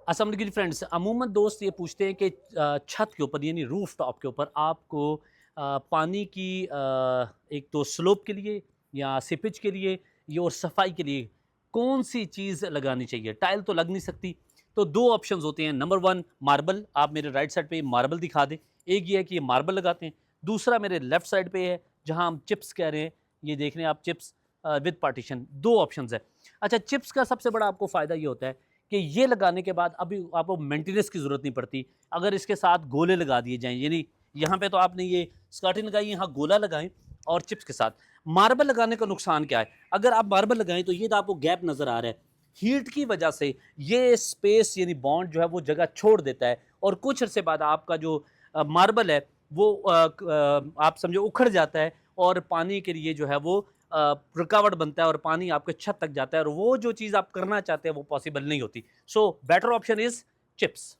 अस्सलाम वालेकुम फ्रेंड्स। अमूमन दोस्त ये पूछते हैं कि छत के ऊपर यानी रूफ टॉप के ऊपर आपको पानी की एक तो स्लोप के लिए या सीपेज के लिए ये और सफाई के लिए कौन सी चीज़ लगानी चाहिए। टाइल तो लग नहीं सकती, तो दो ऑप्शंस होते हैं। नंबर वन मार्बल, आप मेरे राइट साइड पे मार्बल दिखा दें। एक ये है कि ये मार्बल लगाते हैं, दूसरा मेरे लेफ्ट साइड पे है जहां हम चिप्स कह रहे हैं। ये देख रहे हैं आप, चिप्स विद पार्टीशन। दो ऑप्शंस है। अच्छा, चिप्स का सबसे बड़ा आपको फ़ायदा ये होता है कि ये लगाने के बाद अभी आपको मेंटेनेंस की ज़रूरत नहीं पड़ती। अगर इसके साथ गोले लगा दिए जाएँ, यानी यहाँ पे तो आपने ये स्कर्टिंग लगाई, यहाँ गोला लगाएँ और चिप्स के साथ। मार्बल लगाने का नुकसान क्या है? अगर आप मार्बल लगाएँ तो ये तो आपको गैप नज़र आ रहा है। हीट की वजह से ये स्पेस यानी बॉन्ड जो है वो जगह छोड़ देता है और कुछ अरसे बाद आपका जो मार्बल है वो आप समझो उखड़ जाता है और पानी के लिए जो है वो रुकावट बनता है और पानी आपके छत तक जाता है और वो जो चीज़ आप करना चाहते हैं वो पॉसिबल नहीं होती। So better option is chips.